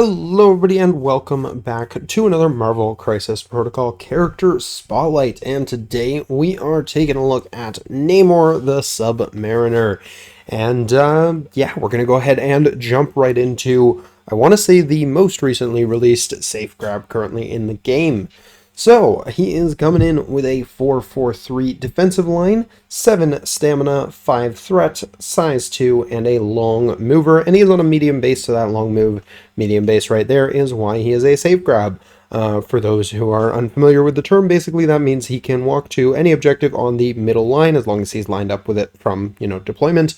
Hello everybody and welcome back to another Marvel Crisis Protocol character spotlight, and today we are taking a look at Namor the Submariner. And yeah, we're gonna go ahead and jump right into, I want to say, the most recently released safe grab currently in the game. So, he is coming in with a 4-4-3 defensive line, 7 stamina, 5 threat, size 2, and a long mover, and he is on a medium base, so that long move, medium base right there is why he is a safe grab. For those who are unfamiliar with the term, basically that means he can walk to any objective on the middle line as long as he's lined up with it from, deployment,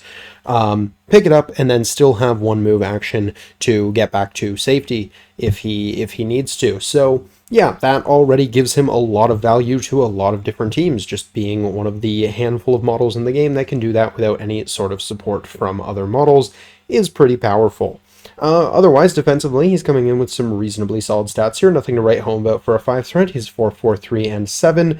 pick it up, and then still have one move action to get back to safety if he needs to. So yeah, that already gives him a lot of value to a lot of different teams, just being one of the handful of models in the game that can do that without any sort of support from other models is pretty powerful. Otherwise, defensively, he's coming in with some reasonably solid stats here. Nothing to write home about for a 5 threat. He's 4-4-3 and 7.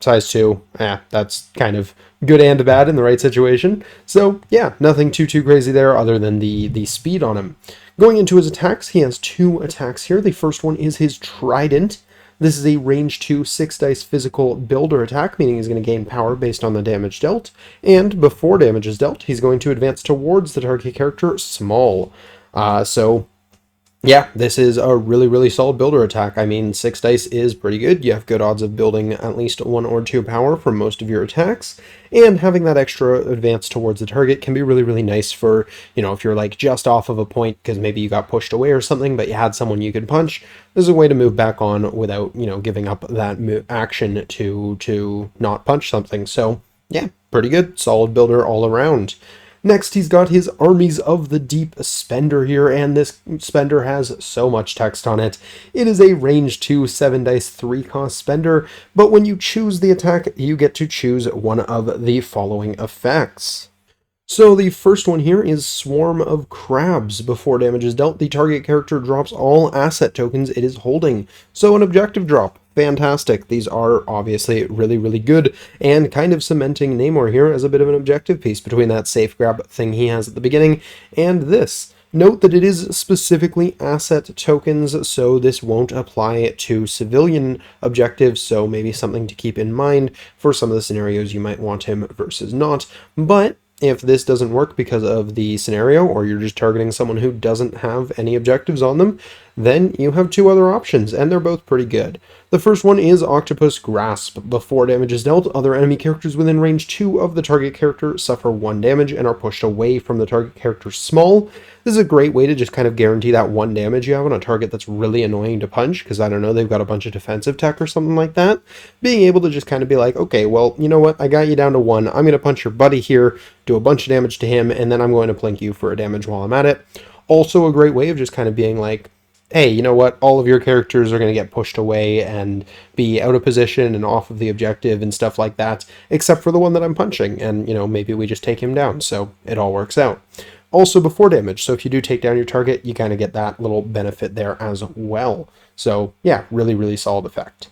Size 2, that's kind of good and bad in the right situation. So yeah, nothing too crazy there other than the speed on him. Going into his attacks, he has 2 attacks here. The first one is his Trident. This is a range 2 6 dice physical builder attack, meaning he's going to gain power based on the damage dealt. And before damage is dealt, he's going to advance towards the target character small. So yeah, this is a really solid builder attack. I mean, 6 dice is pretty good. You have good odds of building at least 1 or 2 power for most of your attacks, and having that extra advance towards the target can be really nice for, if you're like just off of a point because maybe you got pushed away or something, but you had someone you could punch. There's a way to move back on without, giving up that action to not punch something. So yeah, pretty good, solid builder all around. Next, he's got his Armies of the Deep Spender here, and this spender has so much text on it. It is a range 2 7 dice 3 cost spender, but when you choose the attack, you get to choose one of the following effects. So the first one here is Swarm of Crabs. Before damage is dealt, the target character drops all asset tokens it is holding. So an objective drop. Fantastic. These are obviously really good, and kind of cementing Namor here as a bit of an objective piece between that safe grab thing he has at the beginning and this. Note that it is specifically asset tokens, so this won't apply to civilian objectives, so maybe something to keep in mind for some of the scenarios you might want him versus not. But if this doesn't work because of the scenario, or you're just targeting someone who doesn't have any objectives on them, then you have 2 other options, and they're both pretty good. The first one is Octopus Grasp. Before damage is dealt, other enemy characters within range 2 of the target character suffer 1 damage and are pushed away from the target character small. This is a great way to just kind of guarantee that 1 damage you have on a target that's really annoying to punch, because, I don't know, they've got a bunch of defensive tech or something like that. Being able to just kind of be like, okay, well, you know what, I got you down to 1, I'm going to punch your buddy here, do a bunch of damage to him, and then I'm going to plink you for a damage while I'm at it. Also a great way of just kind of being like, hey, you know what, all of your characters are going to get pushed away and be out of position and off of the objective and stuff like that, except for the one that I'm punching, and, maybe we just take him down, so it all works out. Also before damage, so if you do take down your target, you kind of get that little benefit there as well. So yeah, really solid effect.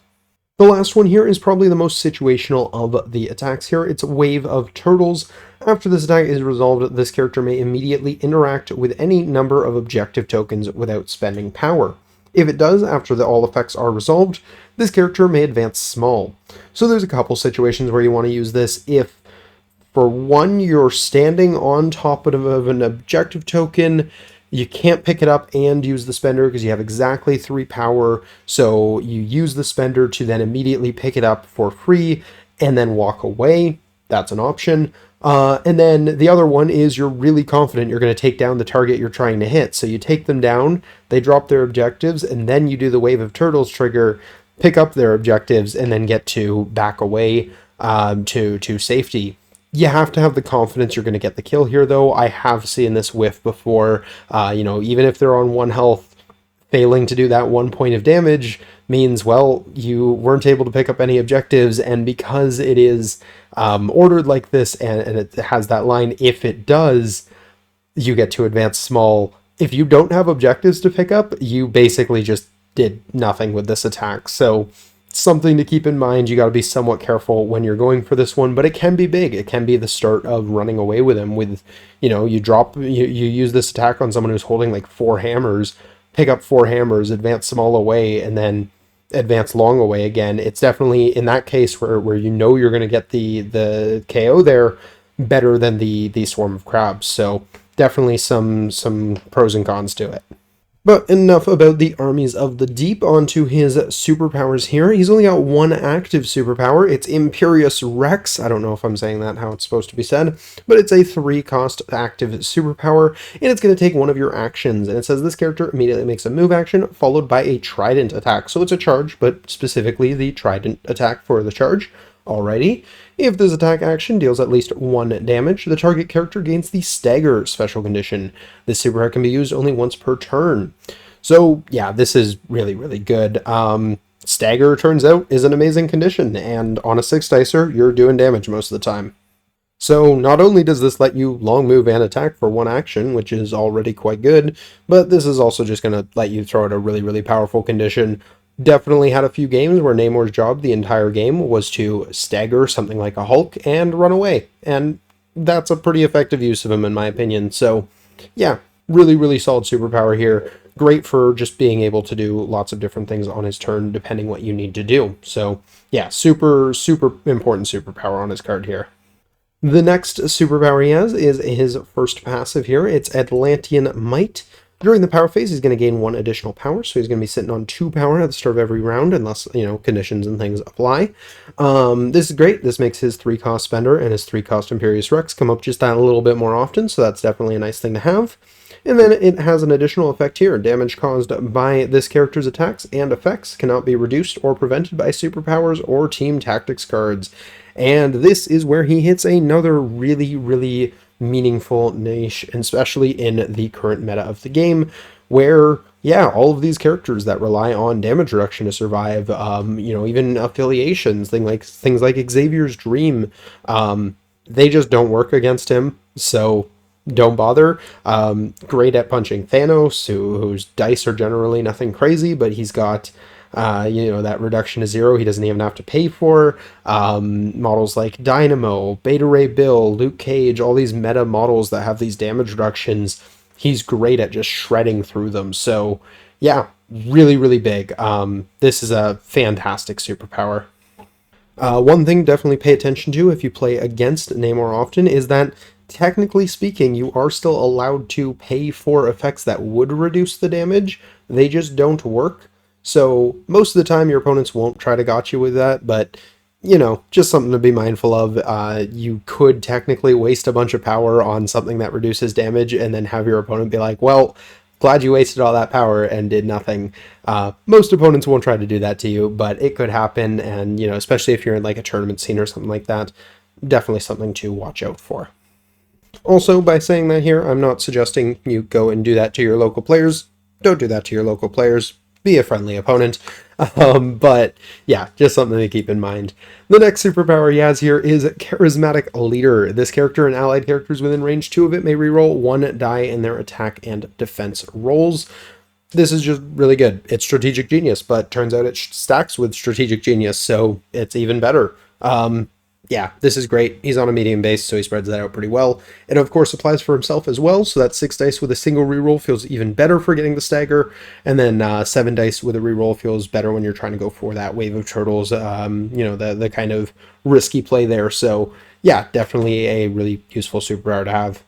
The last one here is probably the most situational of the attacks here. It's Wave of Turtles. After this attack is resolved, this character may immediately interact with any number of objective tokens without spending power. If it does, after all effects are resolved, this character may advance small. So there's a couple situations where you want to use this. If, for one, you're standing on top of an objective token, you can't pick it up and use the spender because you have exactly 3 power, so you use the spender to then immediately pick it up for free and then walk away. That's an option. And then the other one is you're really confident you're going to take down the target you're trying to hit, so you take them down, they drop their objectives, and then you do the Wave of Turtles trigger, pick up their objectives, and then get to back away to safety. You have to have the confidence you're going to get the kill here, though. I have seen this whiff before. Even if they're on 1 health, failing to do that 1 point of damage means, well, you weren't able to pick up any objectives, and because it is ordered like this, and it has that line, if it does, you get to advance small. If you don't have objectives to pick up, you basically just did nothing with this attack. So something to keep in mind. You got to be somewhat careful when you're going for this one, but it can be big. It can be the start of running away with him with, you use this attack on someone who's holding like 4 hammers, pick up 4 hammers, advance small away, and then advance long away again. It's definitely in that case where you're going to get the KO there better than the swarm of crabs. So definitely some pros and cons to it. But enough about the armies of the deep. Onto his superpowers here. He's only got one active superpower. It's Imperious Rex. I don't know if I'm saying that how it's supposed to be said, but it's a 3-cost active superpower, and it's going to take one of your actions. And it says this character immediately makes a move action followed by a trident attack. So it's a charge, but specifically the trident attack for the charge. Alrighty. If this attack action deals at least 1 damage, the target character gains the Stagger special condition. This superpower can be used only once per turn. So yeah, this is really, really good. Stagger, turns out, is an amazing condition, and on a 6-dicer, you're doing damage most of the time. So not only does this let you long move and attack for 1 action, which is already quite good, but this is also just going to let you throw out a really, really powerful condition. Definitely had a few games where Namor's job the entire game was to stagger something like a Hulk and run away, and that's a pretty effective use of him in my opinion. So yeah, really, really solid superpower here. Great for just being able to do lots of different things on his turn depending what you need to do. So yeah, super, super important superpower on his card here. The next superpower he has is his first passive here. It's Atlantean Might. During the power phase, he's going to gain 1 additional power, so he's going to be sitting on 2 power at the start of every round, unless, conditions and things apply. This is great. This makes his 3-cost Spender and his 3-cost Imperious Rex come up just that a little bit more often, so that's definitely a nice thing to have. And then it has an additional effect here. Damage caused by this character's attacks and effects cannot be reduced or prevented by superpowers or team tactics cards. And this is where he hits another really, really meaningful niche, especially in the current meta of the game, where yeah, all of these characters that rely on damage reduction to survive, even affiliations, things like Xavier's Dream, they just don't work against him, so don't bother. Great at punching Thanos, whose dice are generally nothing crazy, but he's got that reduction to 0 he doesn't even have to pay for. Models like Dynamo, Beta Ray Bill, Luke Cage, all these meta models that have these damage reductions, he's great at just shredding through them. So yeah, really, really big. This is a fantastic superpower. One thing definitely pay attention to if you play against Namor often is that technically speaking, you are still allowed to pay for effects that would reduce the damage. They just don't work. So most of the time your opponents won't try to got you with that, but just something to be mindful of. You could technically waste a bunch of power on something that reduces damage and then have your opponent be like, well, glad you wasted all that power and did nothing. Most opponents won't try to do that to you, but it could happen, and especially if you're in like a tournament scene or something like that, definitely something to watch out for. Also, by saying that here, I'm not suggesting you go and do that to your local players. Don't do that to your local players. Be a friendly opponent. But yeah, just something to keep in mind. The next superpower he has here is Charismatic Leader. This character and allied characters within range 2 of it may reroll 1 die in their attack and defense rolls. This is just really good. It's Strategic Genius, but turns out it stacks with Strategic Genius, so it's even better. Yeah, this is great. He's on a medium base, so he spreads that out pretty well. It, of course, applies for himself as well, so that 6 dice with a single reroll feels even better for getting the stagger, and then 7 dice with a reroll feels better when you're trying to go for that wave of turtles, the kind of risky play there. So, yeah, definitely a really useful superpower to have.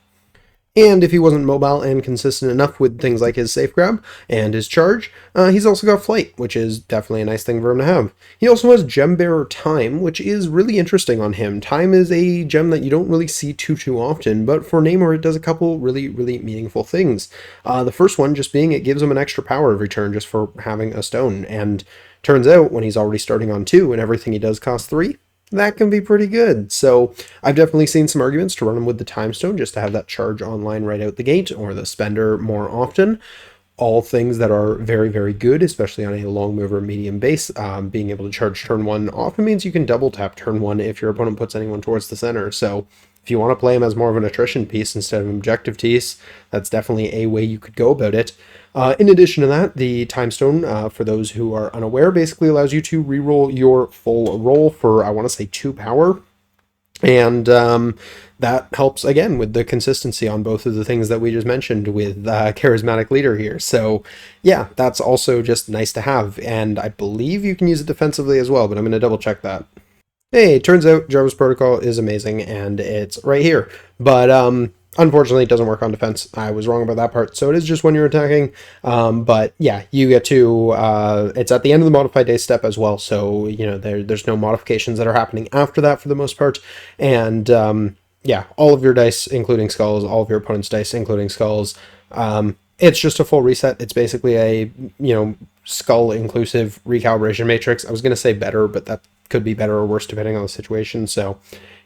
And if he wasn't mobile and consistent enough with things like his safe grab and his charge, he's also got flight, which is definitely a nice thing for him to have. He also has Gem Bearer Time, which is really interesting on him. Time is a gem that you don't really see too often, but for Namor it does a couple really, really meaningful things. The first one just being it gives him an extra power every turn just for having a stone, and turns out when he's already starting on 2 and everything he does costs 3, that can be pretty good. So I've definitely seen some arguments to run him with the Time Stone just to have that charge online right out the gate, or the Spender more often. All things that are very, very good, especially on a long mover medium base. Being able to charge turn 1 often means you can double tap turn 1 if your opponent puts anyone towards the center. So if if you want to play him as more of an attrition piece instead of an objective piece, that's definitely a way you could go about it. In addition to that, the Time Stone, for those who are unaware, basically allows you to reroll your full roll for, I want to say, 2 power. And that helps, again, with the consistency on both of the things that we just mentioned with Charismatic Leader here. So, yeah, that's also just nice to have. And I believe you can use it defensively as well, but I'm going to double check that. Hey, it turns out Jarvis Protocol is amazing, and it's right here. But unfortunately, it doesn't work on defense. I was wrong about that part. So it is just when you're attacking. But yeah, you get to, it's at the end of the modified day step as well. So, you know, there's no modifications that are happening after that for the most part. And yeah, all of your dice, including skulls, all of your opponent's dice, including skulls. It's just a full reset. It's basically a, you know, skull inclusive recalibration matrix. I was going to say better, but that could be better or worse depending on the situation. So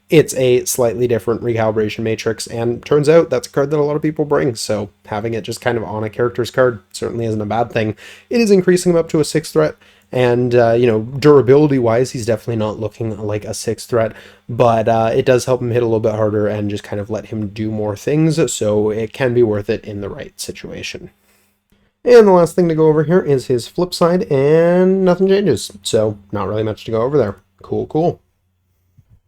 it's a slightly different recalibration matrix, and turns out that's a card that a lot of people bring. So having it just kind of on a character's card certainly isn't a bad thing. It is increasing him up to a 6th threat. And, you know, durability-wise, he's definitely not looking like a 6th threat, but it does help him hit a little bit harder and just kind of let him do more things, so it can be worth it in the right situation. And the last thing to go over here is his flip side, and nothing changes, so not really much to go over there. Cool, cool.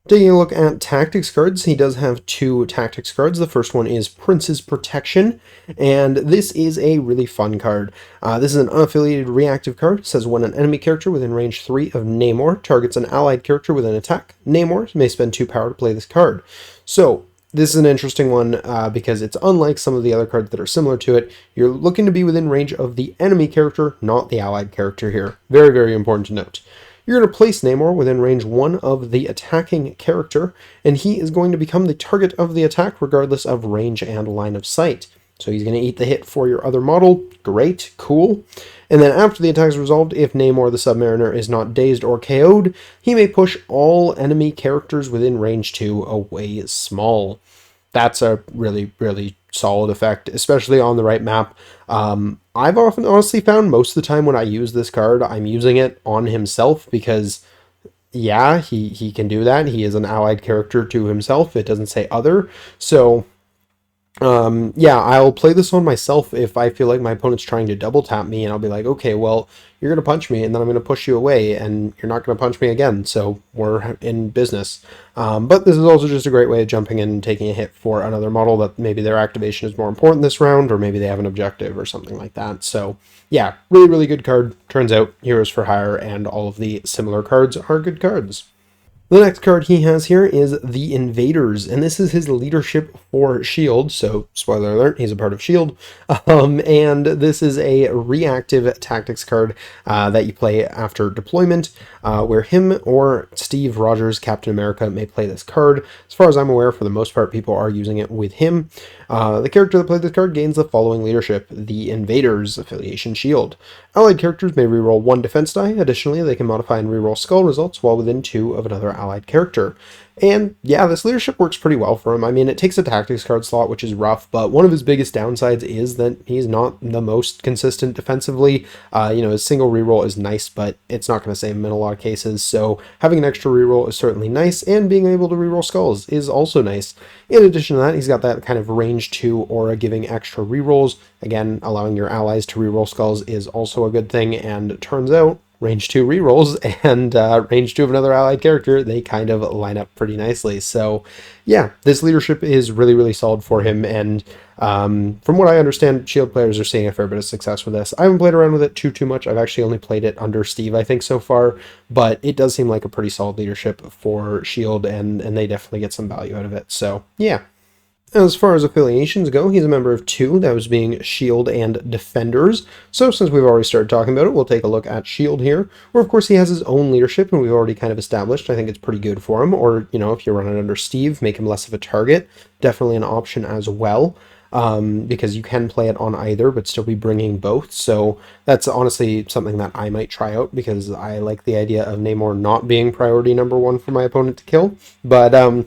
Taking a look at tactics cards, he does have 2 tactics cards. The first one is Prince's Protection, and this is a really fun card. This is an unaffiliated reactive card. It says when an enemy character within range 3 of Namor targets an allied character with an attack, Namor may spend 2 power to play this card. So this is an interesting one because it's unlike some of the other cards that are similar to it. You're looking to be within range of the enemy character, not the allied character here. Very, very important to note. You're going to place Namor within range 1 of the attacking character, and he is going to become the target of the attack regardless of range and line of sight. So he's going to eat the hit for your other model. Great, cool. And then after the attack is resolved, if Namor the Submariner is not dazed or KO'd, he may push all enemy characters within range 2 away small. That's a really, really solid effect, especially on the right map. I've often honestly found most of the time when I use this card, I'm using it on himself because, yeah, he can do that. He is an allied character to himself. It doesn't say other. So, yeah, I'll play this on myself if I feel like my opponent's trying to double tap me, and I'll be like, okay, well, you're going to punch me, and then I'm going to push you away, and you're not going to punch me again, so we're in business. But this is also just a great way of jumping in and taking a hit for another model that maybe their activation is more important this round, or maybe they have an objective or something like that. So, yeah, really, really good card. Turns out Heroes for Hire and all of the similar cards are good cards. The next card he has here is the Invaders, and this is his leadership for S.H.I.E.L.D., so spoiler alert, he's a part of S.H.I.E.L.D., and this is a reactive tactics card that you play after deployment, where him or Steve Rogers, Captain America, may play this card. As far as I'm aware, for the most part, people are using it with him. The character that played this card gains the following leadership: the Invaders, Affiliation S.H.I.E.L.D. Allied characters may reroll 1 defense die. Additionally, they can modify and reroll skull results while within 2 of another allied character. And yeah, this leadership works pretty well for him. I mean, it takes a tactics card slot, which is rough, but one of his biggest downsides is that he's not the most consistent defensively. You know, his single reroll is nice, but it's not going to save him in a lot of cases. So having an extra reroll is certainly nice, and being able to reroll skulls is also nice. In addition to that, he's got that kind of range 2 aura giving extra rerolls. Again, allowing your allies to reroll skulls is also a good thing, and it turns out range 2 rerolls and range 2 of another allied character, they kind of line up pretty nicely. So yeah, this leadership is really, really solid for him, and from what I understand, S.H.I.E.L.D. players are seeing a fair bit of success with this. I haven't played around with it too much. I've actually only played it under Steve, I think, so far, but it does seem like a pretty solid leadership for S.H.I.E.L.D., and they definitely get some value out of it. So yeah. As far as affiliations go, he's a member of 2, those being S.H.I.E.L.D. and Defenders. So since we've already started talking about it, we'll take a look at S.H.I.E.L.D. here, where of course he has his own leadership, and we've already kind of established, I think it's pretty good for him. Or, you know, if you run it under Steve, make him less of a target. Definitely an option as well, because you can play it on either, but still be bringing both. So that's honestly something that I might try out, because I like the idea of Namor not being priority number 1 for my opponent to kill. But,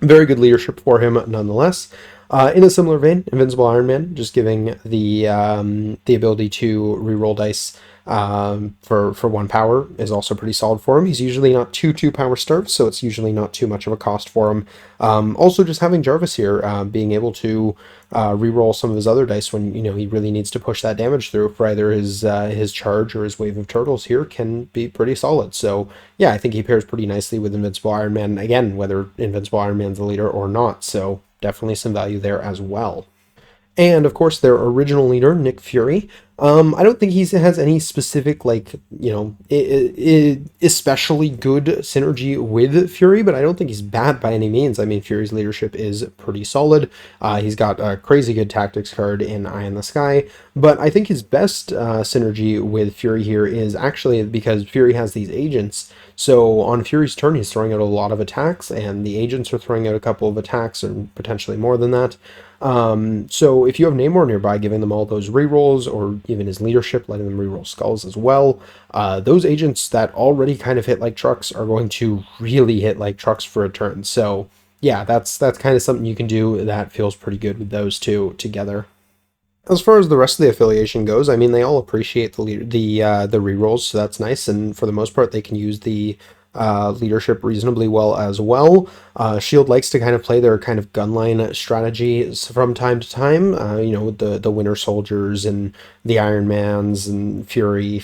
very good leadership for him nonetheless. In a similar vein, Invincible Iron Man, just giving the ability to reroll dice for one power is also pretty solid for him. He's usually not too power starved, so it's usually not too much of a cost for him. Also, just having Jarvis here, being able to reroll some of his other dice when he really needs to push that damage through for either his charge or his wave of turtles here can be pretty solid. So yeah, I think he pairs pretty nicely with Invincible Iron Man again, whether Invincible Iron Man's the leader or not. So definitely some value there as well. And of course, their original leader, Nick Fury. I don't think he has any specific, like, especially good synergy with Fury, but I don't think he's bad by any means. I mean, Fury's leadership is pretty solid. He's got a crazy good tactics card in Eye in the Sky, but I think his best synergy with Fury here is actually because Fury has these agents. So on Fury's turn, he's throwing out a lot of attacks, and the agents are throwing out a couple of attacks, or potentially more than that. So if you have Namor nearby, giving them all those rerolls, or even his leadership, letting them reroll skulls as well, those agents that already kind of hit like trucks are going to really hit like trucks for a turn. So yeah, that's kind of something you can do that feels pretty good with those two together. As far as the rest of the affiliation goes, I mean, they all appreciate the rerolls, so that's nice. And for the most part, they can use the leadership reasonably well as well. Shield likes to kind of play their kind of gunline strategies from time to time. With the Winter Soldiers and the Iron Mans and Fury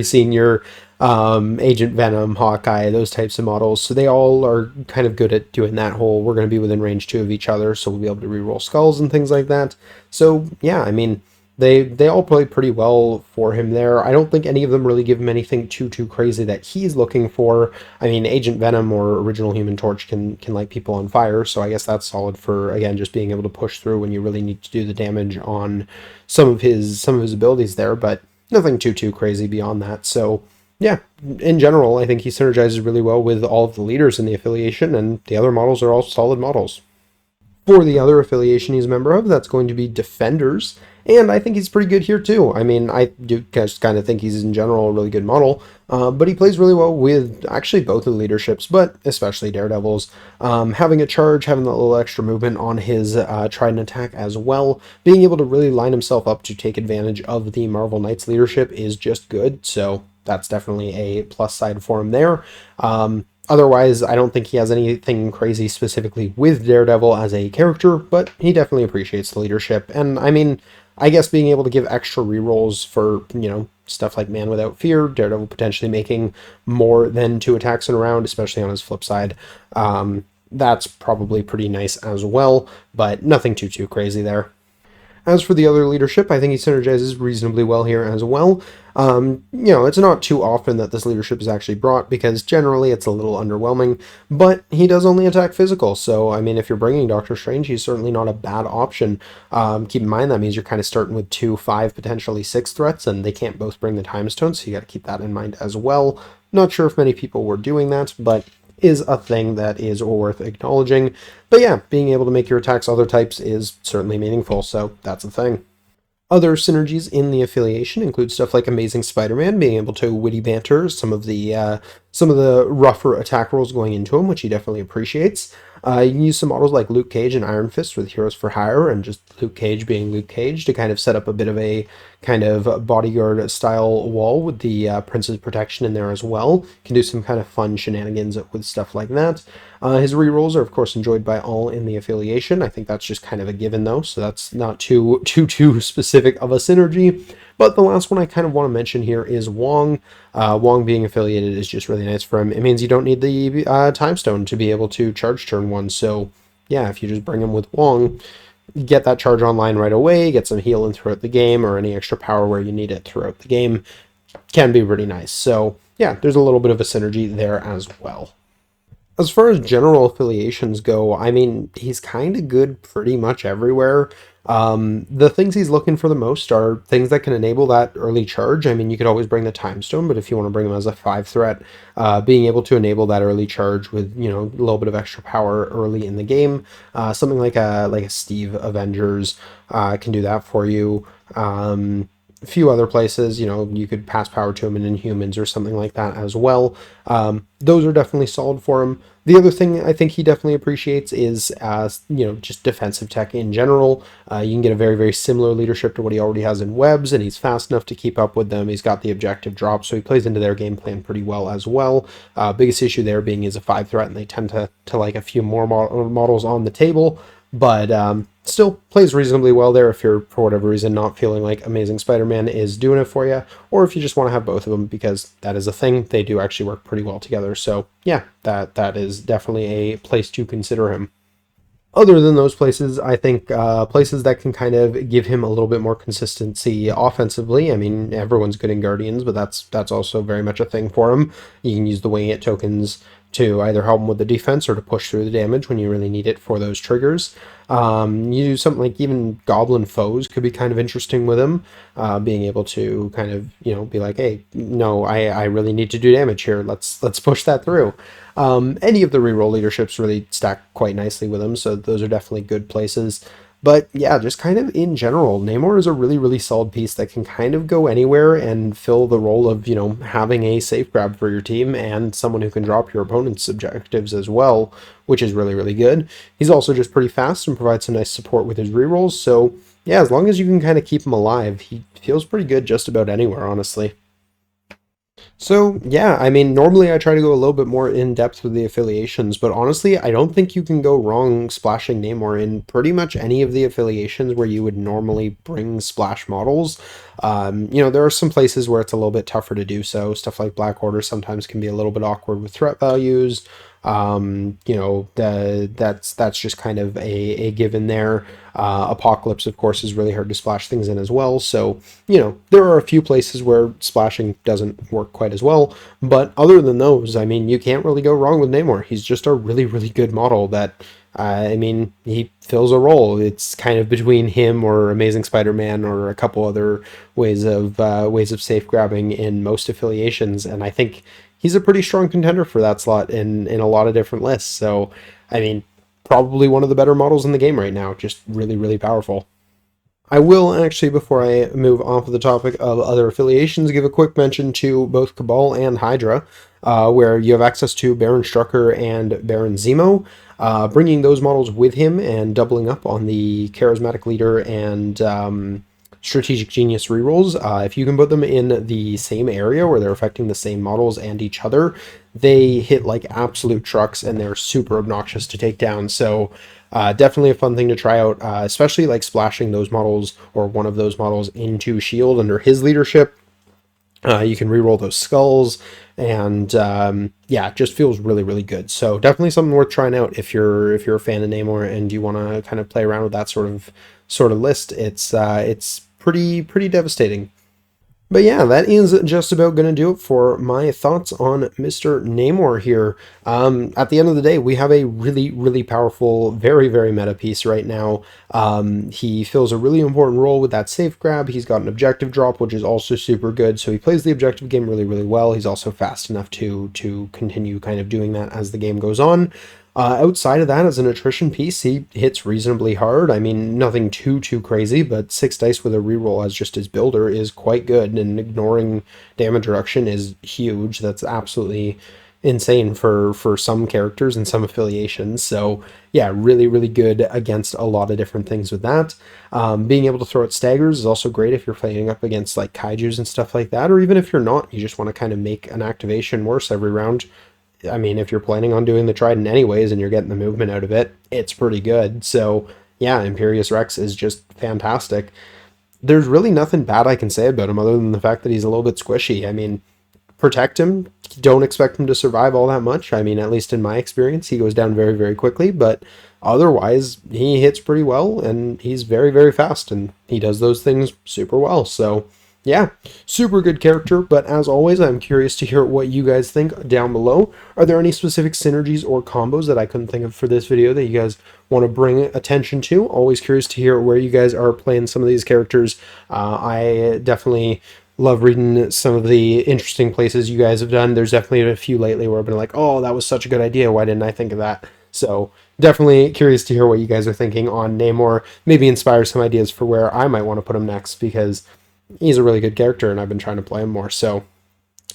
Senior, Agent Venom, Hawkeye, those types of models. So they all are kind of good at doing that whole, we're going to be within range 2 of each other, so we'll be able to reroll skulls and things like that. So yeah, I mean, they all play pretty well for him there. I don't think any of them really give him anything too crazy that he's looking for. I mean, Agent Venom or Original Human Torch can light people on fire, so I guess that's solid for, again, just being able to push through when you really need to do the damage on some of his abilities there, but nothing too crazy beyond that. So yeah, in general, I think he synergizes really well with all of the leaders in the affiliation, and the other models are all solid models. For the other affiliation he's a member of, that's going to be Defenders, and I think he's pretty good here too. I mean, I do just kind of think he's in general a really good model, but he plays really well with actually both of the leaderships, but especially Daredevil's. Having a charge, having that little extra movement on his Trident attack as well, being able to really line himself up to take advantage of the Marvel Knights leadership is just good, so that's definitely a plus side for him there. Otherwise, I don't think he has anything crazy specifically with Daredevil as a character, but he definitely appreciates the leadership. And I mean, I guess being able to give extra rerolls for, stuff like Man Without Fear, Daredevil potentially making more than 2 attacks in a round, especially on his flip side, that's probably pretty nice as well, but nothing too crazy there. As for the other leadership, I think he synergizes reasonably well here as well. It's not too often that this leadership is actually brought because generally it's a little underwhelming, but he does only attack physical. So, I mean, if you're bringing Doctor Strange, he's certainly not a bad option. Keep in mind that means you're kind of starting with 2, 5, potentially 6 threats, and they can't both bring the Time Stone, so you got to keep that in mind as well. Not sure if many people were doing that, but is a thing that is worth acknowledging. But yeah, being able to make your attacks other types is certainly meaningful, so that's a thing. Other synergies in the affiliation include stuff like Amazing Spider-Man being able to witty banter some of the rougher attack rolls going into him, which he definitely appreciates. You can use some models like Luke Cage and Iron Fist with Heroes for Hire, and just Luke Cage being Luke Cage to kind of set up a bit of a kind of bodyguard style wall with the Prince's protection in there as well. Can do some kind of fun shenanigans with stuff like that. His rerolls are of course enjoyed by all in the affiliation. I think that's just kind of a given though, so that's not too specific of a synergy. But the last one I kind of want to mention here is Wong. Wong being affiliated is just really nice for him. It means you don't need the Time Stone to be able to charge turn 1. So yeah, if you just bring him with Wong, get that charge online right away, get some healing throughout the game, or any extra power where you need it throughout the game, can be pretty nice. So yeah, there's a little bit of a synergy there as well. As far as general affiliations go, I mean, he's kind of good pretty much everywhere. The things he's looking for the most are things that can enable that early charge. I mean, you could always bring the Time Stone, but if you want to bring him as a 5 threat, being able to enable that early charge with, a little bit of extra power early in the game, something like a Steve Avengers can do that for you. A few other places, you know, you could pass power to him in Inhumans or something like that as well. Those are definitely solid for him. The other thing I think he definitely appreciates is, you know, just defensive tech in general. You can get a very, very similar leadership to what he already has in webs, and he's fast enough to keep up with them. He's got the objective drop, so he plays into their game plan pretty well as well. Biggest issue there being he's a 5 threat, and they tend to like a few more models on the table, but still plays reasonably well there if you're, for whatever reason, not feeling like Amazing Spider-Man is doing it for you, or if you just want to have both of them, because that is a thing. They do actually work pretty well together. So yeah, that is definitely a place to consider him. Other than those places, I think places that can kind of give him a little bit more consistency offensively. I mean, everyone's good in Guardians, but that's also very much a thing for him. You can use the Wing It tokens to either help him with the defense or to push through the damage when you really need it for those triggers. You do something like even Goblin Foes could be kind of interesting with him, being able to kind of, you know, be like, hey, no, I really need to do damage here. Let's push that through. Any of the reroll leaderships really stack quite nicely with him, so those are definitely good places. But yeah, just kind of in general, Namor is a really, really solid piece that can kind of go anywhere and fill the role of, you know, having a safe grab for your team and someone who can drop your opponent's objectives as well, which is really, really good. He's also just pretty fast and provides some nice support with his rerolls, so yeah, as long as you can kind of keep him alive, he feels pretty good just about anywhere, honestly. So yeah, I mean, normally I try to go a little bit more in depth with the affiliations, but honestly, I don't think you can go wrong splashing Namor in pretty much any of the affiliations where you would normally bring splash models. You know, there are some places where it's a little bit tougher to do so. Stuff like Black Order sometimes can be a little bit awkward with threat values. You know, that's just kind of a given there. Apocalypse, of course, is really hard to splash things in as well. So, you know, there are a few places where splashing doesn't work quite as well. But other than those, I mean, you can't really go wrong with Namor. He's just a really, really good model that, I mean, he fills a role. It's kind of between him or Amazing Spider-Man or a couple other ways of safe grabbing in most affiliations, and I think he's a pretty strong contender for that slot in a lot of different lists. So, I mean, probably one of the better models in the game right now. Just really, really powerful. I will actually, before I move off of the topic of other affiliations, give a quick mention to both Cabal and Hydra, where you have access to Baron Strucker and Baron Zemo. Bringing those models with him and doubling up on the Charismatic Leader and Strategic Genius rerolls. If you can put them in the same area where they're affecting the same models and each other, they hit like absolute trucks and they're super obnoxious to take down. So definitely a fun thing to try out, especially like splashing those models or one of those models into Shield under his leadership. You can reroll those skulls, and yeah, it just feels really, really good. So definitely something worth trying out if you're a fan of Namor and you want to kind of play around with that sort of list. It's pretty devastating. But yeah, that is just about going to do it for my thoughts on Mr. Namor here. At the end of the day, we have a really, really powerful, very, very meta piece right now. He fills a really important role with that safe grab. He's got an objective drop, which is also super good. So he plays the objective game really, really well. He's also fast enough to continue kind of doing that as the game goes on. Outside of that, as an attrition piece, he hits reasonably hard. I mean, nothing too crazy, but 6 dice with a reroll as just his builder is quite good, and ignoring damage reduction is huge. That's absolutely insane for some characters and some affiliations. So yeah, really, really good against a lot of different things with that. Being able to throw out staggers is also great if you're playing up against like kaijus and stuff like that, or even if you're not, you just want to kind of make an activation worse every round. I mean, if you're planning on doing the Trident anyways and you're getting the movement out of it, it's pretty good. So yeah, Imperious Rex is just fantastic. There's really nothing bad I can say about him other than the fact that he's a little bit squishy. I mean, protect him. Don't expect him to survive all that much. I mean, at least in my experience, he goes down very, very quickly, but otherwise he hits pretty well and he's very, very fast and he does those things super well. So yeah, super good character, but as always, I'm curious to hear what you guys think down below. Are there any specific synergies or combos that I couldn't think of for this video that you guys want to bring attention to? Always curious to hear where you guys are playing some of these characters. I definitely love reading some of the interesting places you guys have done. There's definitely a few lately where I've been like, oh, that was such a good idea. Why didn't I think of that? So definitely curious to hear what you guys are thinking on Namor. Maybe inspire some ideas for where I might want to put him next, because he's a really good character, and I've been trying to play him more. So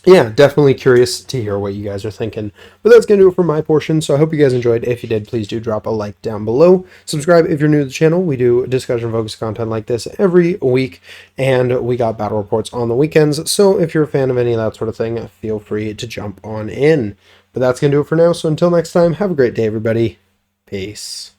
yeah, definitely curious to hear what you guys are thinking. But that's going to do it for my portion, so I hope you guys enjoyed. If you did, please do drop a like down below. Subscribe if you're new to the channel. We do discussion-focused content like this every week, and we got battle reports on the weekends. So if you're a fan of any of that sort of thing, feel free to jump on in. But that's going to do it for now, so until next time, have a great day, everybody. Peace.